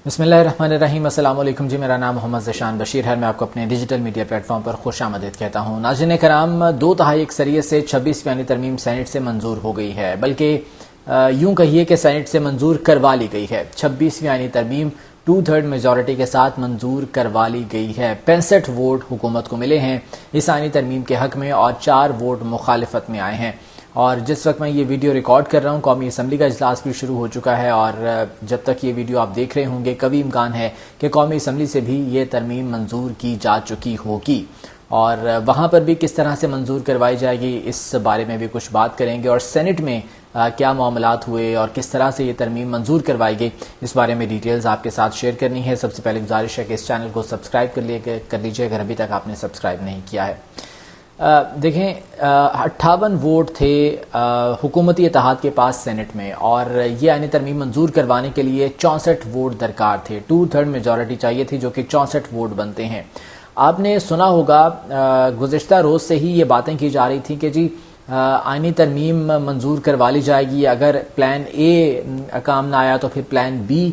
بسم اللہ الرحمن الرحیم۔ السلام علیکم جی، میرا نام محمد ذیشان بشیر ہے۔ میں آپ کو اپنے ڈیجیٹل میڈیا پلیٹ فارم پر خوش آمدید کہتا ہوں۔ ناظرین کرام، 2/3 اکثریت سے 26ویں ترمیم سینٹ سے منظور ہو گئی ہے، بلکہ یوں کہیے کہ سینٹ سے منظور کروا لی گئی ہے۔ 26ویں ترمیم 2/3 میجورٹی کے ساتھ منظور کروا لی گئی ہے۔ 65 ووٹ حکومت کو ملے ہیں اس آئینی ترمیم کے حق میں اور 4 ووٹ مخالفت میں آئے ہیں۔ اور جس وقت میں یہ ویڈیو ریکارڈ کر رہا ہوں، قومی اسمبلی کا اجلاس بھی شروع ہو چکا ہے، اور جب تک یہ ویڈیو آپ دیکھ رہے ہوں گے کبھی امکان ہے کہ قومی اسمبلی سے بھی یہ ترمیم منظور کی جا چکی ہوگی، اور وہاں پر بھی کس طرح سے منظور کروائی جائے گی اس بارے میں بھی کچھ بات کریں گے، اور سینٹ میں کیا معاملات ہوئے اور کس طرح سے یہ ترمیم منظور کروائی گئی اس بارے میں ڈیٹیلز آپ کے ساتھ شیئر کرنی ہے۔ سب سے پہلے گزارش ہے کہ اس چینل کو سبسکرائب کر لیجیے اگر ابھی تک آپ نے سبسکرائب نہیں کیا ہے۔ دیکھیں، 58 ووٹ تھے حکومتی اتحاد کے پاس سینٹ میں، اور یہ آئینی ترمیم منظور کروانے کے لیے 64 ووٹ درکار تھے۔ 2/3 میجورٹی چاہیے تھی، جو کہ 64 ووٹ بنتے ہیں۔ آپ نے سنا ہوگا گزشتہ روز سے ہی یہ باتیں کی جا رہی تھیں کہ جی آئینی ترمیم منظور کروا لی جائے گی، اگر پلان اے کام نہ آیا تو پھر پلان بی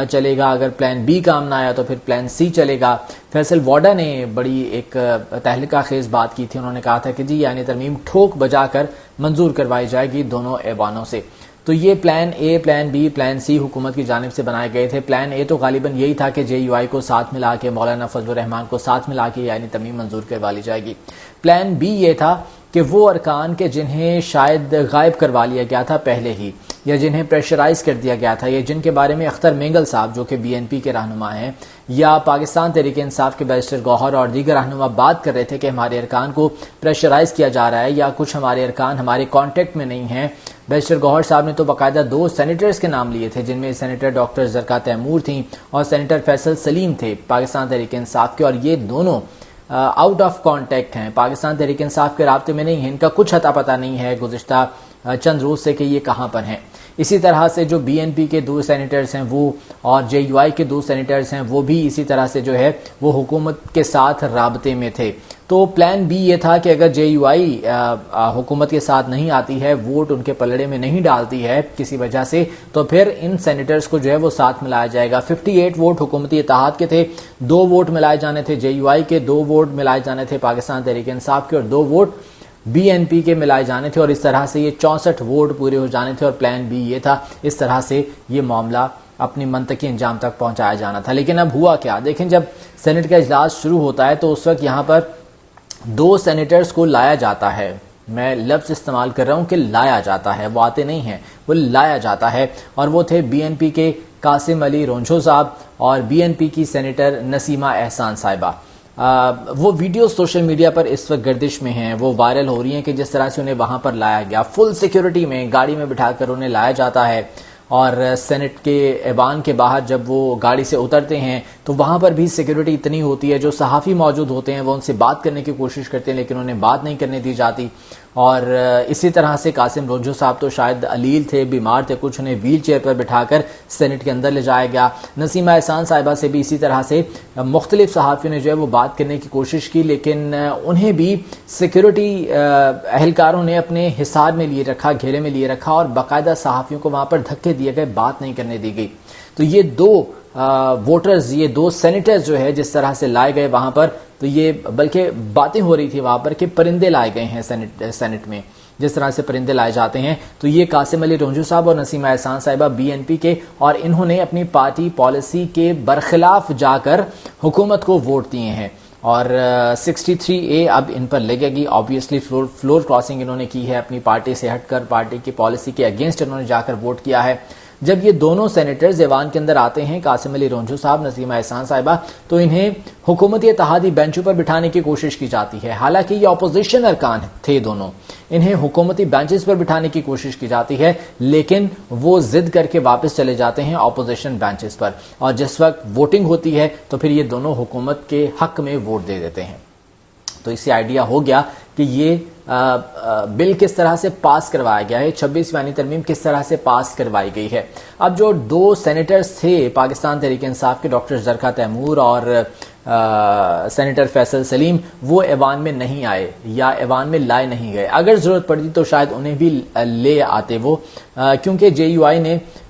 چلے گا، اگر پلان بی کام نہ آیا تو پھر پلان سی چلے گا۔ فیصل واڈا نے بڑی ایک تہلکہ خیز بات کی تھی، انہوں نے کہا تھا کہ جی یعنی ترمیم ٹھوک بجا کر منظور کروائی جائے گی دونوں ایوانوں سے۔ تو یہ plan a, plan be, plan سی حکومت کی جانب سے بنائے گئے تھے۔ پلان اے تو غالباً یہی تھا کہ جے یو آئی کو ساتھ ملا کے، مولانا فضل الرحمان کو ساتھ ملا کے یعنی ترمیم منظور کروا لی جائے گی۔ پلان بی یہ تھا کہ وہ ارکان کے جنہیں شاید غائب کروا لیا گیا تھا پہلے ہی، یا جنہیں پریشرائز کر دیا گیا تھا، یا جن کے بارے میں اختر مینگل صاحب جو کہ بی این پی کے رہنما ہیں، یا پاکستان تحریک انصاف کے بیرسٹر گوہر اور دیگر رہنما بات کر رہے تھے کہ ہمارے ارکان کو پریشرائز کیا جا رہا ہے، یا کچھ ہمارے ارکان ہمارے کانٹیکٹ میں نہیں ہیں۔ بیرسٹر گوہر صاحب نے تو باقاعدہ 2 سینیٹرز کے نام لیے تھے، جن میں سینیٹر ڈاکٹر زرقا تیمور تھیں اور سینیٹر فیصل سلیم تھے پاکستان تحریک انصاف کے، اور یہ دونوں آؤٹ آف کانٹیکٹ ہیں، پاکستان تحریک انصاف کے رابطے میں نہیں ہیں، ان کا کچھ اتا پتہ نہیں ہے گزشتہ چند روز سے کہ یہ کہاں پر ہیں۔ اسی طرح سے جو بی این پی کے 2 سینیٹرز ہیں وہ، اور جے یو آئی کے 2 سینیٹرز ہیں وہ بھی اسی طرح سے جو ہے وہ حکومت کے ساتھ رابطے میں تھے۔ تو پلان بی یہ تھا کہ اگر جے یو آئی حکومت کے ساتھ نہیں آتی ہے، ووٹ ان کے پلڑے میں نہیں ڈالتی ہے کسی وجہ سے، تو پھر ان سینیٹرز کو جو ہے وہ ساتھ ملایا جائے گا۔ 58 ووٹ حکومتی اتحاد کے تھے، 2 ووٹ ملائے جانے تھے جے یو آئی کے، 2 ووٹ ملائے جانے تھے پاکستان تحریک انصاف کے، اور 2 ووٹ بی این پی کے ملائے جانے تھے، اور اس طرح سے یہ 64 ووٹ پورے ہو جانے تھے، اور پلان بی یہ تھا اس طرح سے یہ معاملہ اپنی منطقی انجام تک پہنچایا جانا تھا۔ لیکن اب ہوا کیا؟ دیکھیں، جب سینٹ کا اجلاس شروع ہوتا ہے تو اس وقت یہاں پر 2 سینیٹرز کو لایا جاتا ہے، میں لفظ استعمال کر رہا ہوں کہ لایا جاتا ہے، وہ آتے نہیں ہیں، وہ لایا جاتا ہے، اور وہ تھے بی این پی کے قاسم علی رونجھو صاحب اور بی این پی کی سینیٹر نسیمہ احسان صاحبہ۔ وہ ویڈیو سوشل میڈیا پر اس وقت گردش میں ہیں، وہ وائرل ہو رہی ہیں کہ جس طرح سے انہیں وہاں پر لایا گیا، فل سیکیورٹی میں گاڑی میں بٹھا کر انہیں لایا جاتا ہے، اور سینٹ کے ایوان کے باہر جب وہ گاڑی سے اترتے ہیں تو وہاں پر بھی سیکیورٹی اتنی ہوتی ہے، جو صحافی موجود ہوتے ہیں وہ ان سے بات کرنے کی کوشش کرتے ہیں لیکن انہیں بات نہیں کرنے دی جاتی۔ اور اسی طرح سے قاسم رونجھو صاحب تو شاید علیل تھے، بیمار تھے کچھ، انہیں ویل چیئر پر بٹھا کر سینٹ کے اندر لے جایا گیا۔ نسیمہ احسان صاحبہ سے بھی اسی طرح سے مختلف صحافیوں نے جو ہے وہ بات کرنے کی کوشش کی، لیکن انہیں بھی سیکیورٹی اہلکاروں نے اپنے حصار میں لیے رکھا، گھیرے میں لیے رکھا، اور باقاعدہ صحافیوں کو وہاں پر دھکے دیے گئے، بات نہیں کرنے دی گئی۔ تو یہ 2 ووٹرز، یہ 2 سینیٹرز جو ہے جس طرح سے لائے گئے وہاں پر، تو یہ بلکہ باتیں ہو رہی تھی وہاں پر کہ پرندے لائے گئے ہیں سینٹ میں، جس طرح سے پرندے لائے جاتے ہیں۔ تو یہ قاسم علی رونجھو صاحب اور نسیمہ احسان صاحبہ بی این پی کے، اور انہوں نے اپنی پارٹی پالیسی کے برخلاف جا کر حکومت کو ووٹ دیے ہیں، اور 63A اب ان پر لگے گی۔ آبویسلی فلور کراسنگ انہوں نے کی ہے، اپنی پارٹی سے ہٹ کر پارٹی کی پالیسی کے اگینسٹ انہوں نے جا کر ووٹ کیا ہے۔ جب یہ دونوں سینیٹرز ایوان کے اندر آتے ہیں، قاسم علی رونجھو صاحب، نسیمہ احسان صاحبہ، تو انہیں حکومتی اتحادی بینچوں پر بٹھانے کی کوشش کی جاتی ہے، حالانکہ یہ اپوزیشن ارکان تھے دونوں، انہیں حکومتی بینچز پر بٹھانے کی کوشش کی جاتی ہے، لیکن وہ ضد کر کے واپس چلے جاتے ہیں اپوزیشن بینچز پر، اور جس وقت ووٹنگ ہوتی ہے تو پھر یہ دونوں حکومت کے حق میں ووٹ دے دیتے ہیں۔ تو اس سے آئیڈیا ہو گیا کہ یہ بل کس طرح سے پاس کروایا گیا ہے، 26ویں ترمیم کس طرح سے پاس کروائی گئی ہے۔ اب جو 2 سینیٹرز تھے پاکستان تحریک انصاف کے، ڈاکٹر زرقا تیمور اور سینیٹر فیصل سلیم، وہ ایوان میں نہیں آئے یا ایوان میں لائے نہیں گئے۔ اگر ضرورت پڑتی تو شاید انہیں بھی لے آتے وہ، کیونکہ جے یو آئی نے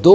2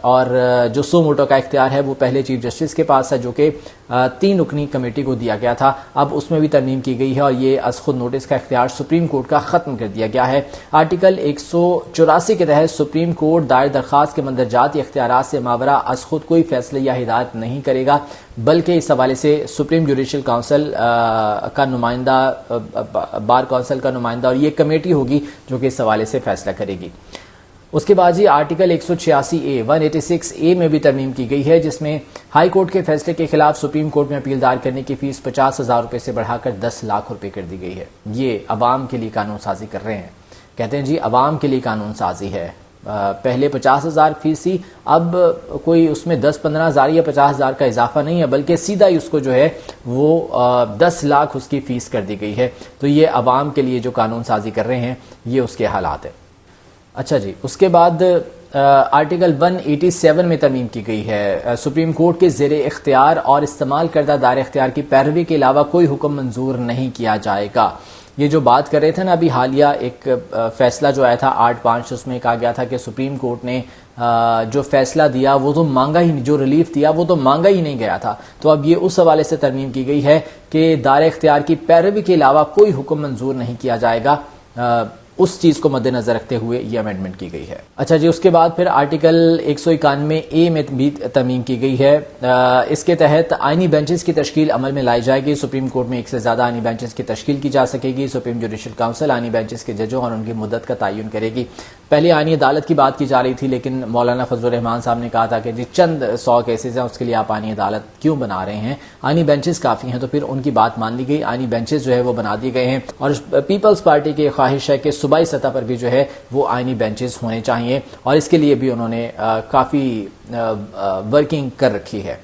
اور جو سو موٹو کا اختیار ہے وہ پہلے چیف جسٹس کے پاس ہے جو کہ 3 رکنی کمیٹی کو دیا گیا تھا. اب اس میں بھی ترمیم کی گئی ہے اور یہ از خود نوٹس کا اختیار سپریم کورٹ کا ختم کر دیا گیا ہے. آرٹیکل 184 کے تحت سپریم کورٹ دائر درخواست کے مندرجاتی اختیارات سے ماورا از خود کوئی فیصلہ یا ہدایت نہیں کرے گا، بلکہ اس حوالے سے سپریم جوڈیشل کونسل کا نمائندہ، بار کونسل کا نمائندہ، اور یہ کمیٹی ہوگی جو کہ اس حوالے سے فیصلہ کرے گی. اس کے بعد جی آرٹیکل 186A میں بھی ترمیم کی گئی ہے، جس میں ہائی کورٹ کے فیصلے کے خلاف سپریم کورٹ میں اپیل دائر کرنے کی فیس 50,000 روپے سے بڑھا کر 10 لاکھ روپے کر دی گئی ہے. یہ عوام کے لیے قانون سازی کر رہے ہیں، کہتے ہیں جی عوام کے لیے قانون سازی ہے. پہلے 50,000 فیس تھی، اب کوئی اس میں 10-15,000 یا 50,000 کا اضافہ نہیں ہے، بلکہ سیدھا ہی اس کو جو ہے وہ 10 لاکھ اس کی فیس کر دی گئی ہے. تو یہ عوام کے لیے جو قانون سازی کر رہے ہیں یہ اس کے حالات ہیں. اچھا جی، اس کے بعد آرٹیکل 187 میں ترمیم کی گئی ہے. سپریم کورٹ کے زیر اختیار اور استعمال کردہ دائر اختیار کی پیروی کے علاوہ کوئی حکم منظور نہیں کیا جائے گا. یہ جو بات کر رہے تھے نا ابھی حالیہ ایک فیصلہ جو آیا تھا 8-5، اس میں کہا گیا تھا کہ سپریم کورٹ نے جو فیصلہ دیا وہ تو مانگا ہی نہیں، جو ریلیف دیا وہ تو مانگا ہی نہیں گیا تھا. تو اب یہ اس حوالے سے ترمیم کی گئی ہے کہ دائر اختیار کی پیروی کے علاوہ کوئی حکم منظور نہیں کیا جائے گا. اس چیز کو مد نظر رکھتے ہوئے یہ امینڈمنٹ کی گئی ہے. اچھا جی، اس کے بعد پھر آرٹیکل 191A میں بھی ترمیم کی گئی ہے. اس کے تحت آئینی بینچز کی تشکیل عمل میں لائی جائے گی. سپریم کورٹ میں 1 سے زیادہ آئینی بینچز کی تشکیل کی جا سکے گی. سپریم جوڈیشل کونسل آئینی بینچز کے ججوں اور ان کی مدت کا تعین کرے گی. پہلے آئینی عدالت کی بات کی جا رہی تھی، لیکن مولانا فضل الرحمان صاحب نے کہا تھا کہ جی چند 100 کیسز ہیں، اس کے لیے آپ آئینی عدالت کیوں بنا رہے ہیں، آئینی بینچز کافی ہیں. تو پھر ان کی بات مان لی گئی، آئینی بینچز جو ہے وہ بنا دیے گئے ہیں. اور پیپلز پارٹی کی خواہش ہے کہ صوبائی سطح پر بھی جو ہے وہ آئینی بینچز ہونے چاہیے، اور اس کے لیے بھی انہوں نے کافی ورکنگ کر رکھی ہے.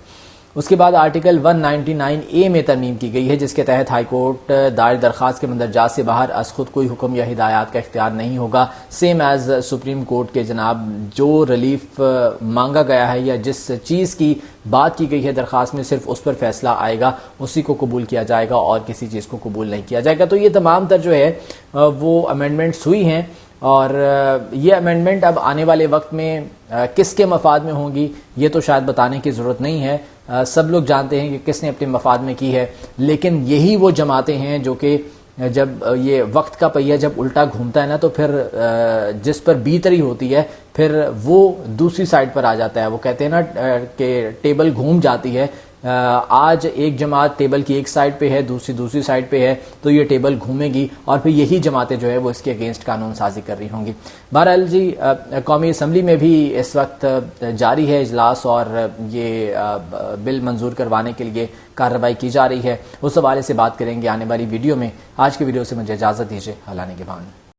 اس کے بعد آرٹیکل 199A میں ترمیم کی گئی ہے، جس کے تحت ہائی کورٹ دائر درخواست کے مندرجات سے باہر از خود کوئی حکم یا ہدایات کا اختیار نہیں ہوگا. سیم ایز سپریم کورٹ کے جناب جو ریلیف مانگا گیا ہے یا جس چیز کی بات کی گئی ہے درخواست میں، صرف اس پر فیصلہ آئے گا، اسی کو قبول کیا جائے گا اور کسی چیز کو قبول نہیں کیا جائے گا. تو یہ تمام تر جو ہے وہ امینڈمنٹس ہوئی ہیں، اور یہ امینڈمنٹ اب آنے والے وقت میں کس کے مفاد میں ہوں گی یہ تو شاید بتانے کی ضرورت نہیں ہے. سب لوگ جانتے ہیں کہ کس نے اپنے مفاد میں کی ہے، لیکن یہی وہ جماعتیں ہیں جو کہ جب یہ وقت کا پہیہ جب الٹا گھومتا ہے نا، تو پھر جس پر بیتری ہوتی ہے پھر وہ دوسری سائڈ پر آ جاتا ہے. وہ کہتے ہیں نا کہ ٹیبل گھوم جاتی ہے. آج ایک جماعت ٹیبل کی ایک سائڈ پہ ہے، دوسری سائڈ پہ ہے، تو یہ ٹیبل گھومے گی اور پھر یہی جماعتیں جو ہے وہ اس کے اگینسٹ قانون سازی کر رہی ہوں گی. بہرحال جی قومی اسمبلی میں بھی اس وقت جاری ہے اجلاس، اور یہ بل منظور کروانے کے لیے کارروائی کی جا رہی ہے. اس حوالے سے بات کریں گے آنے والی ویڈیو میں. آج کی ویڈیو سے مجھے اجازت دیجیے. اللہ نگہبان.